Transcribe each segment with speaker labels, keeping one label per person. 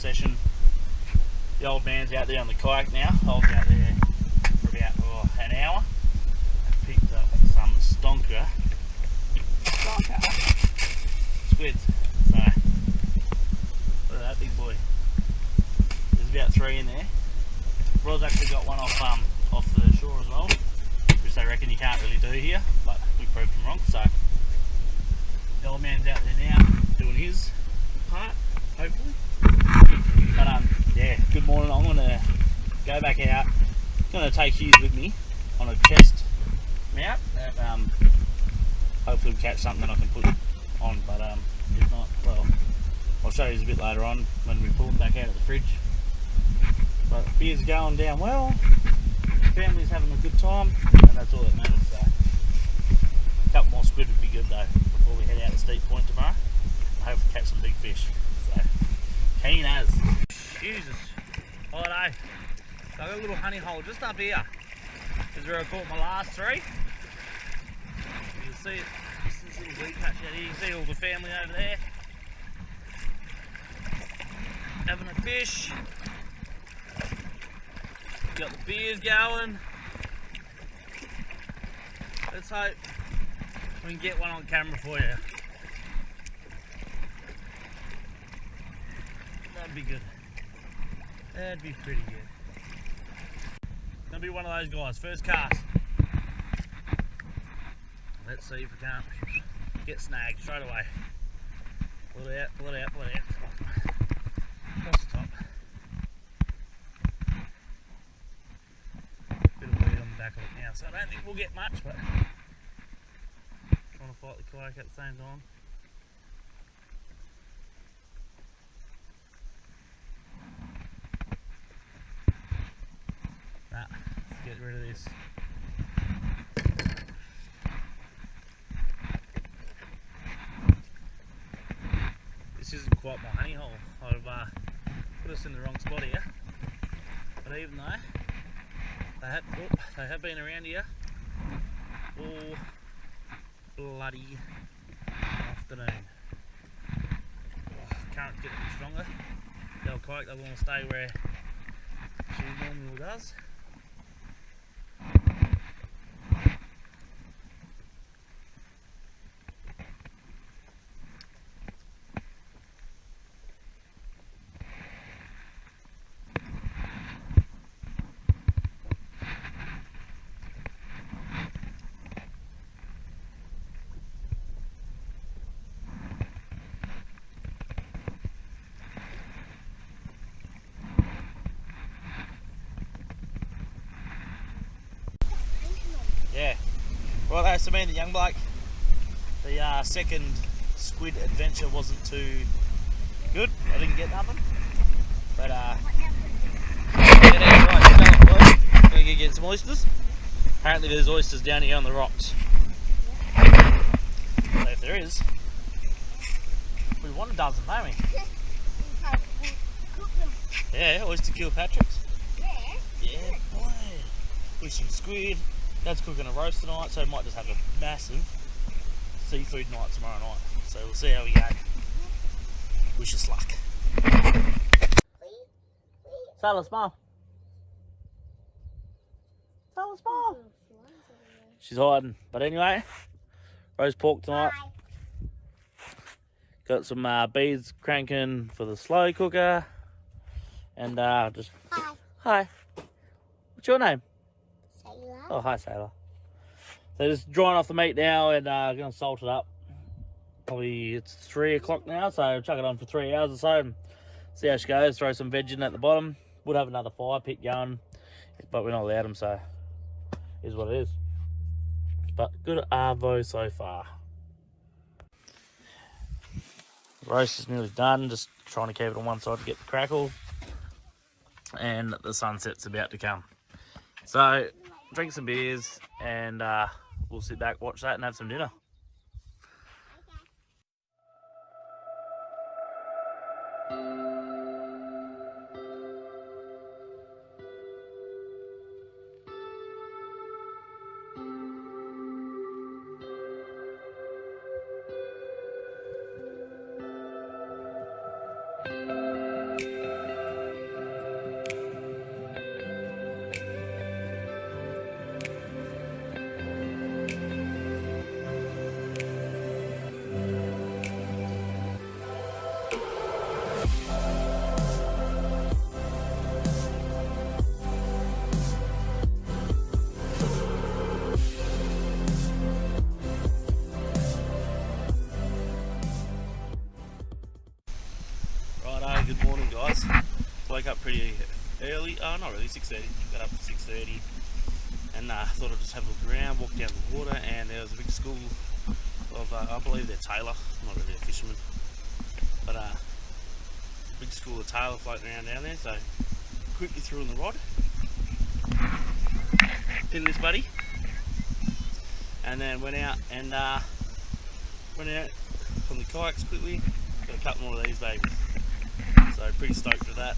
Speaker 1: session. The old man's out there on the kayak now. I was out there for about an hour. I picked up some stonker squids. So look at that big boy. There's about 3 in there. Rod's actually got one off the shore as well, which they reckon you can't really do here, but we proved them wrong. So the old man's out there now doing his part, hopefully. But yeah, good morning. I'm gonna go back out. I'm gonna take Hughes with me on a chest mount, and hopefully we'll catch something that I can put on. But if not, well, I'll show you a bit later on when we pull them back out of the fridge. But the beer's going down well. The family's having a good time, and that's all that matters. So a couple more squid would be good though before we head out to Steep Point tomorrow. I hope we catch some big fish. So keen as. Jesus. Holiday. So I got a little honey hole just up here. This is where I caught my last 3. You can see it. This little wheat patch out here. You can see all the family over there having a fish. Got the beers going. Let's hope we can get one on camera for you. That'd be good. That'd be pretty good. Gonna be one of those guys. First cast. Let's see if we can't get snagged straight away. Pull it out, pull it out, pull it out. Across the top. Bit of weed on the back of it now, so I don't think we'll get much, but trying to fight the kayak at the same time. Nah, let's get rid of this. This isn't quite my honey hole. I've put us in the wrong spot here. But even though they have been around here all bloody afternoon. Current's getting a bit stronger. The old kayak doesn't want to stay where she normally does. Yeah, well, so me and the young bloke, the second squid adventure wasn't too good. I didn't get nothing, but yeah, right, gonna go get some oysters. Apparently there's oysters down here on the rocks, so if there is, we want a dozen, don't we? Yeah, oyster Kilpatrick's. Yeah, boy. With some squid. Dad's cooking a roast tonight, so might just have a massive seafood night tomorrow night. So we'll see how we go. Wish us luck. Sailor, smile. Sailor, smile. She's hiding. But anyway, roast pork tonight. Got some beads cranking for the slow cooker. And just... Hi. Hi. What's your name? Oh, hi, Sailor. So just drying off the meat now and going to salt it up. Probably it's 3 o'clock now, so chuck it on for 3 hours or so and see how she goes. Throw some veg in at the bottom. Would have another fire pit going, but we're not allowed them, so it is what it is. But good arvo so far. The roast is nearly done, just trying to keep it on one side to get the crackle. And the sunset's about to come. So, drink some beers and we'll sit back, watch that and have some dinner. woke up pretty early. Oh, not really, 6:30. Got up at 6:30, and thought I'd just have a look around, walk down the water, and there was a big school of, I believe they're tailor, not really a fisherman, but big school of tailor floating around down there. So quickly threw in the rod, pinned this buddy, and then went out from the kayaks quickly. Got a couple more of these babies, so pretty stoked with that.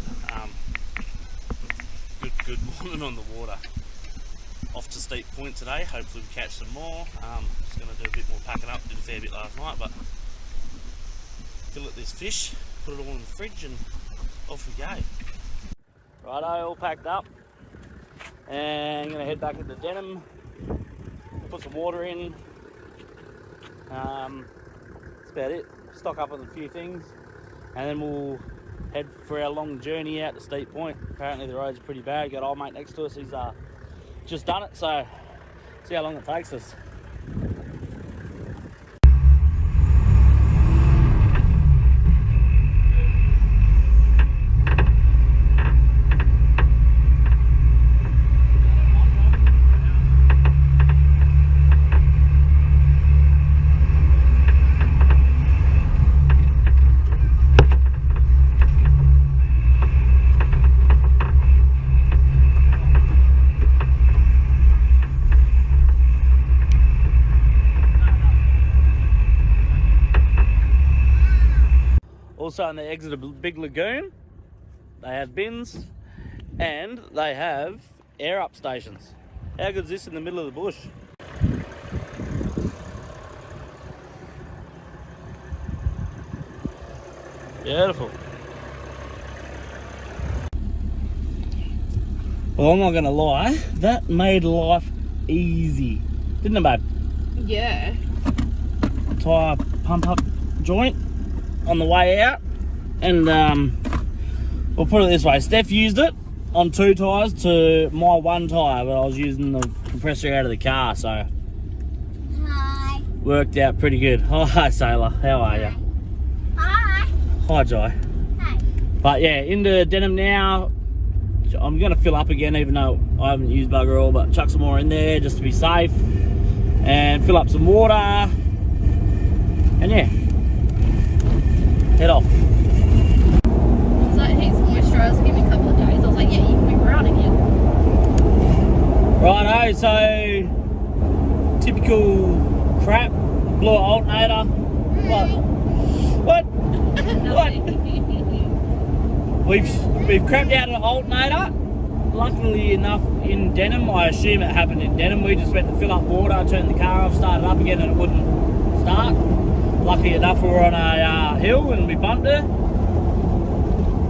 Speaker 1: Good morning on the water. Off to Steep Point today, hopefully we catch some more. Just going to do a bit more packing up, did a fair bit last night, but fillet this fish, put it all in the fridge, and off we go. Righto, all packed up, and I'm going to head back into Denham, put some water in. That's about it. Stock up on a few things, and then we'll head for our long journey out to Steep Point. Apparently the road's pretty bad. Got old mate next to us, he's just done it, so see how long it takes us. Also on the exit of Big Lagoon, they have bins and they have air up stations. How good is this in the middle of the bush? Beautiful. Well, I'm not going to lie, that made life easy, didn't it, babe?
Speaker 2: Yeah.
Speaker 1: Tyre pump up joint on the way out, and we'll put it this way, Steph used it on 2 tyres to my 1 tyre, but I was using the compressor out of the car, so
Speaker 2: Hi.
Speaker 1: worked out pretty good. Hi Sailor, how are you?
Speaker 2: Hi.
Speaker 1: Hi Jai.
Speaker 2: Hi.
Speaker 1: But yeah, into Denham now. I'm going to fill up again, even though I haven't used bugger all, but chuck some more in there just to be safe, and fill up some water, and yeah, head off.
Speaker 2: So it needs moisturiser, give me a couple of days. I was like, yeah, you can be brown again.
Speaker 1: Righto, so typical crap, blew an alternator. What? We've crapped out an alternator. Luckily enough in Denham, I assume it happened in Denham, we just went to fill up water, turned the car off, started up again and it wouldn't start. Lucky enough we were on a hill and we bumped it.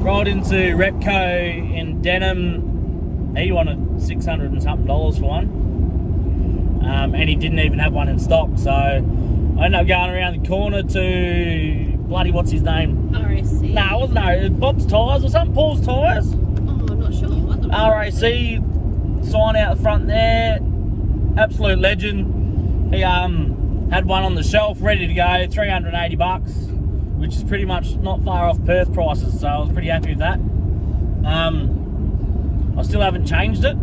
Speaker 1: Rolled into Repco in Denham. He wanted $600 and something for one. And he didn't even have one in stock, so I ended up going around the corner to bloody, what's his name?
Speaker 2: RAC.
Speaker 1: No, it wasn't RAC, it was Bob's Tyres or something, Paul's Tyres.
Speaker 2: Oh, I'm not sure.
Speaker 1: RAC, sign out the front there, absolute legend. He had one on the shelf ready to go, $380, which is pretty much not far off Perth prices, so I was pretty happy with that. I still haven't changed it.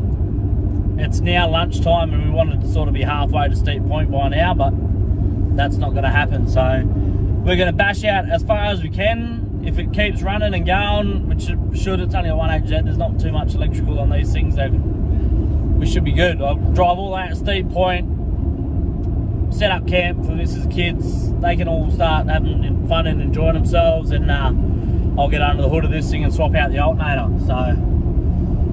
Speaker 1: It's now lunchtime and we wanted to sort of be halfway to Steep Point by now, but that's not going to happen, so we're going to bash out as far as we can. If it keeps running and going, which it should, it's only a 1HZ, there's not too much electrical on these things, so we should be good. I'll drive all that at Steep Point, set up camp for Mrs. Kids, they can all start having fun and enjoying themselves, and I'll get under the hood of this thing and swap out the alternator. So,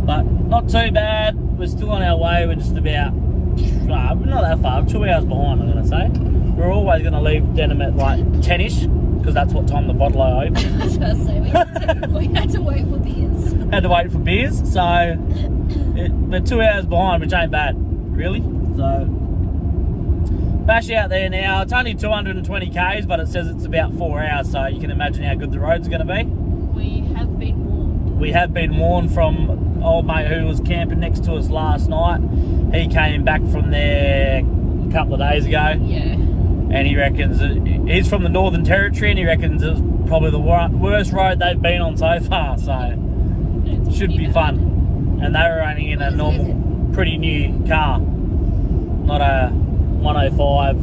Speaker 1: but not too bad, we're still on our way, we're just about, we're not that far, 2 hours behind I'm going to say. We're always going to leave Denham at like 10ish, because that's what time the bottle opens.
Speaker 2: I was going to say, we had to wait for beers.
Speaker 1: Had to wait for beers, so we're 2 hours behind, which ain't bad, really. So, bash out there now. It's only 220 k's, but it says it's about 4 hours, so you can imagine how good the road's going to be.
Speaker 2: We have been warned.
Speaker 1: We have been warned from old mate who was camping next to us last night. He came back from there a couple of days ago.
Speaker 2: Yeah.
Speaker 1: And he reckons, he's from the Northern Territory, and he reckons it was probably the worst road they've been on so far, so.
Speaker 2: Yeah,
Speaker 1: should be fun. And they were only in a normal, pretty new car, not a 105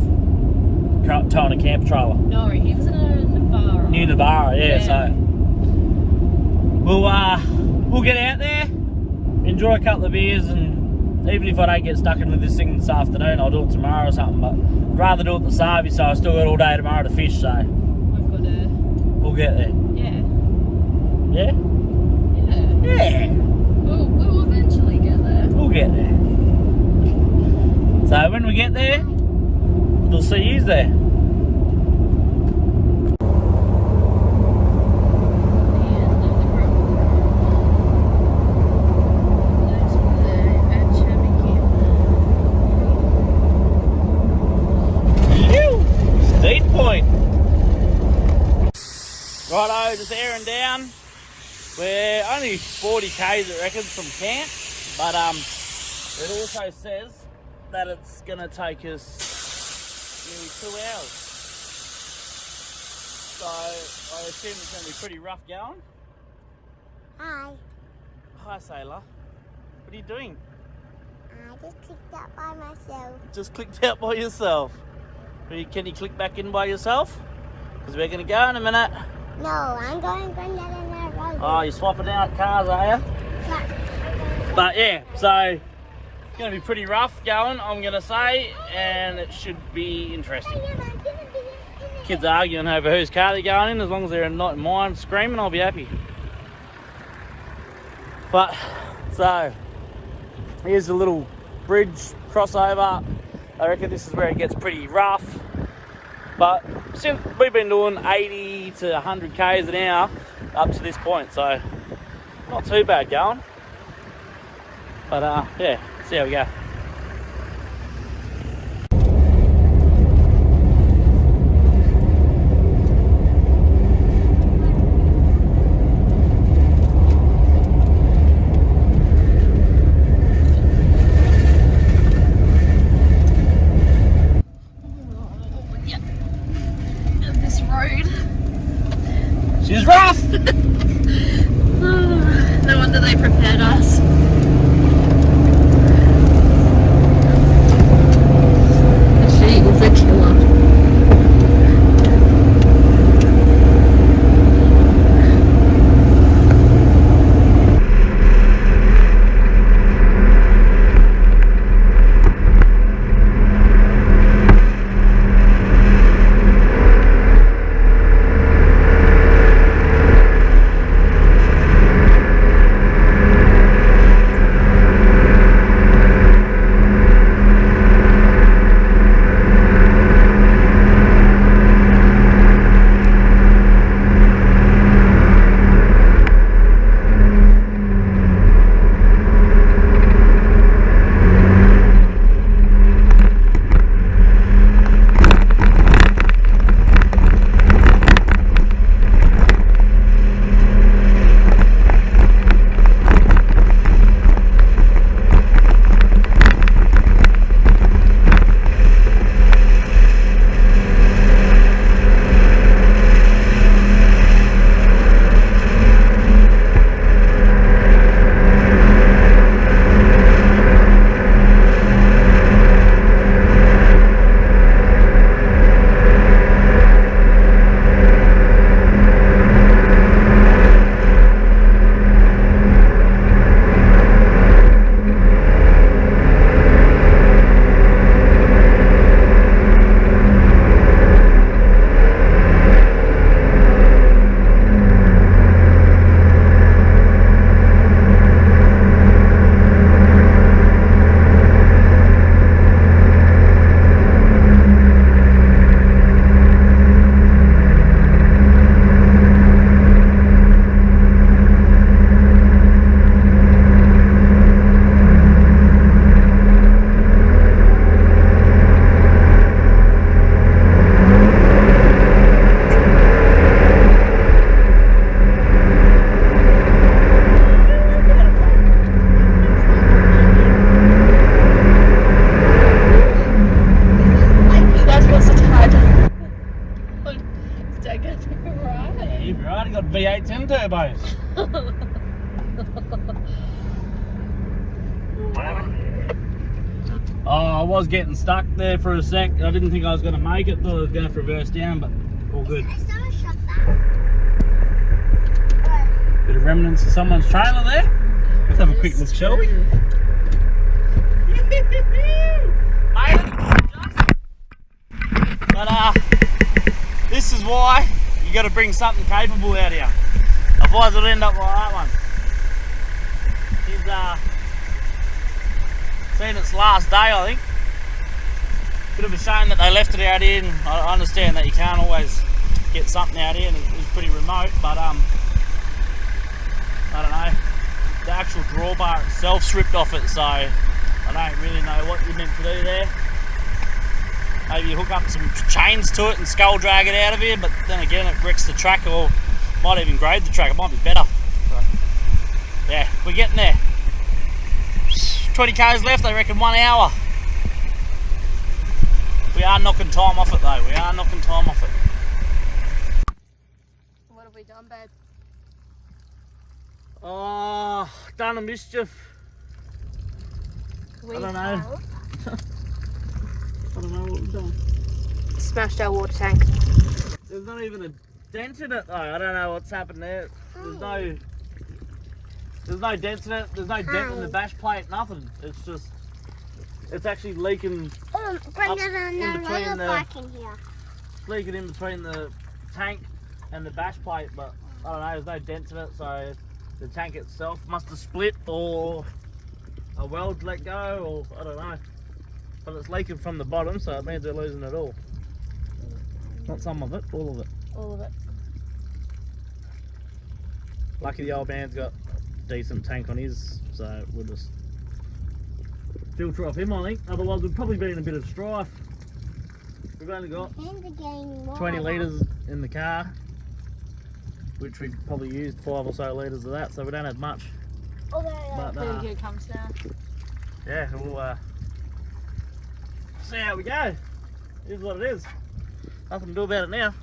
Speaker 1: towing a camper trailer.
Speaker 2: No, he was in a Navara.
Speaker 1: New Navara, yeah. So we'll get out there, enjoy a couple of beers, and even if I don't get stuck into this thing this afternoon, I'll do it tomorrow or something. But I'd rather do it the Sarby, so I still got all day tomorrow to fish. So
Speaker 2: We've got to.
Speaker 1: we'll get there.
Speaker 2: Yeah.
Speaker 1: Yeah.
Speaker 2: Yeah.
Speaker 1: Yeah.
Speaker 2: We'll eventually get there.
Speaker 1: We'll get there. So when we get there, we'll see you there. Speed point. Righto, just airing down. We're only 40 k's, I reckon, from camp, but it also says that it's gonna take us nearly 2 hours. So I assume it's gonna be pretty rough going.
Speaker 3: Hi,
Speaker 1: Hi, sailor. What are you doing?
Speaker 3: I just clicked out by myself.
Speaker 1: Just clicked out by yourself. Can you click back in by yourself? Because we're gonna go in a minute.
Speaker 3: No, I'm going down that road.
Speaker 1: Oh, you're swapping out cars, are you?
Speaker 3: Yeah.
Speaker 1: But yeah, so it's going to be pretty rough going, I'm going to say, and it should be interesting. Kids are arguing over whose car they're going in. As long as they're not in mine screaming, I'll be happy. But, so, here's a little bridge crossover. I reckon this is where it gets pretty rough. But since we've been doing 80 to 100 k's an hour up to this point, so not too bad going. But yeah, see how we go. She's rough!
Speaker 2: No wonder they prepared us. She is a killer.
Speaker 1: Right, you got V8 10 turbos. What happened? Oh, I was getting stuck there for a sec. I didn't think I was going to make it. Thought I was going to have to reverse down, but all good.
Speaker 3: I saw a shot that.
Speaker 1: Bit of remnants of someone's trailer there. Let's have a quick look, shall we? But this is why you got to bring something capable out here. Otherwise it'll end up like that one. It's seen its last day, I think. Bit of a shame that they left it out here, and I understand that you can't always get something out here, and it was pretty remote, but I don't know. The actual drawbar itself's ripped off it, so I don't really know what you're meant to do there. Maybe you hook up some chains to it and skull drag it out of here, but then again it wrecks the track, or might even grade the track. It might be better. So, yeah, we're getting there. 20 k's left, I reckon 1 hour. We are knocking time off it though, we are knocking time off it.
Speaker 2: What have we done, babe?
Speaker 1: Oh, done a mischief. I don't know. I don't know what we've done.
Speaker 2: Smashed our water tank.
Speaker 1: There's not even a dent in it though. I don't know what's happened there. There's no dent in it. There's no dent in the bash plate. Nothing. It's just, it's actually leaking. Leaking in between the tank and the bash plate, but I don't know. There's no dents in it, so the tank itself must have split, or a weld let go, or I don't know. But it's leaking from the bottom, so it means they're losing it all. Not some of it, all of it.
Speaker 2: All of it.
Speaker 1: Lucky the old man's got a decent tank on his, so we'll just filter off him, I think. Otherwise we'd probably be in a bit of strife. We've only got 20 litres in the car, which we probably used 5 or so litres of that, so we don't have much. But
Speaker 2: Here it comes now.
Speaker 1: yeah, we'll see how we go. Here's what it is. Nothing to do about it now.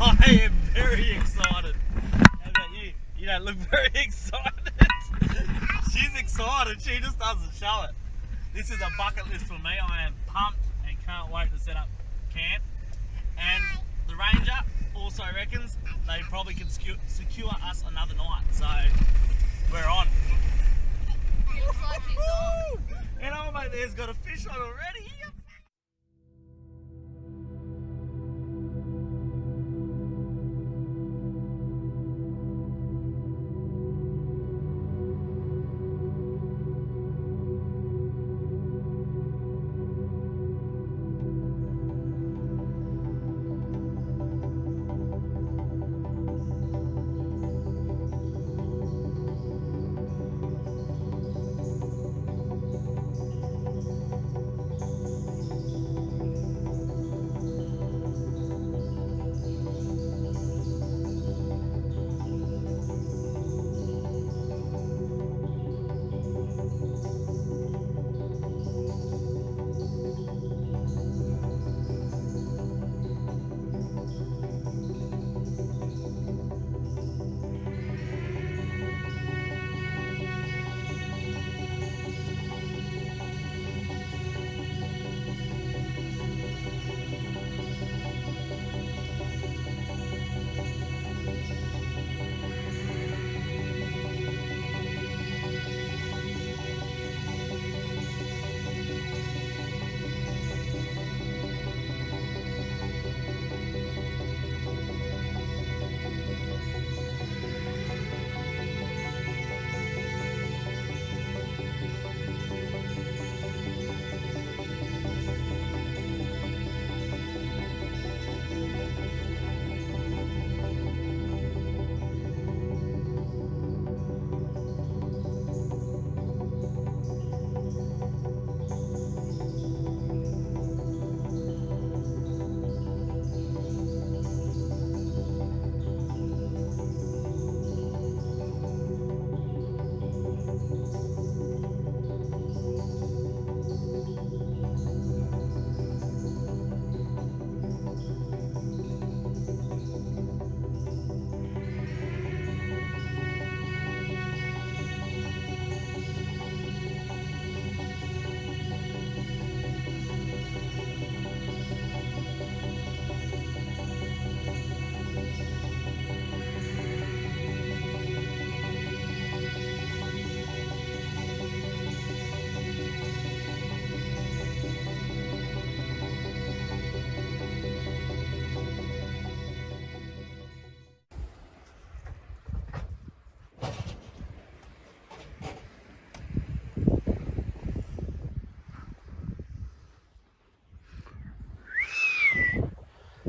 Speaker 1: I am very excited. How about you? You don't look very excited. She's excited, she just doesn't show it. This is a bucket list for me. I am pumped and can't wait to set up camp. And the ranger also reckons they probably could secure us another night. So we're on.
Speaker 2: Looks like he's on.
Speaker 1: And oh mate, there's got a fish on already.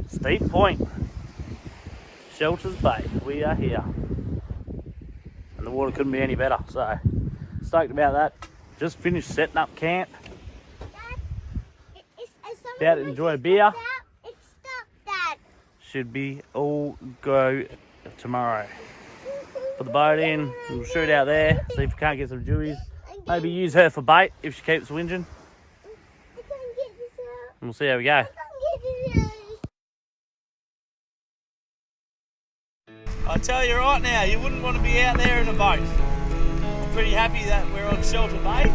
Speaker 1: Steep Point, Shelters Bay, we are here. And the water couldn't be any better, so stoked about that. Just finished setting up camp. About to enjoy a beer.
Speaker 3: It's stuck, Dad.
Speaker 1: Should be all go tomorrow. Put the boat in, we'll shoot out there, see if we can't get some dewies. Maybe use her for bait if she keeps whinging.
Speaker 3: I can't get this out.
Speaker 1: And we'll see how we go.
Speaker 3: I can't get this out.
Speaker 1: I tell you right now, you wouldn't want to be out there in a boat. I'm pretty happy that we're on Shelter Bay.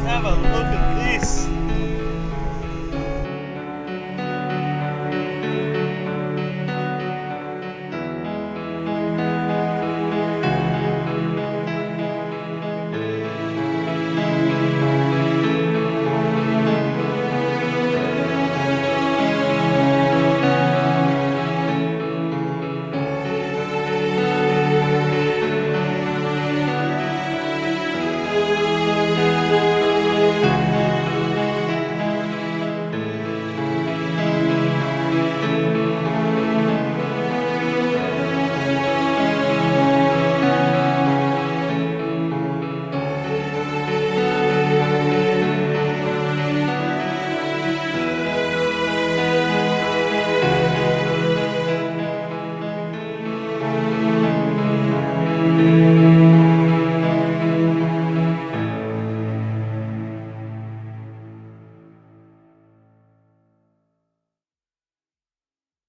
Speaker 1: Have a look at this.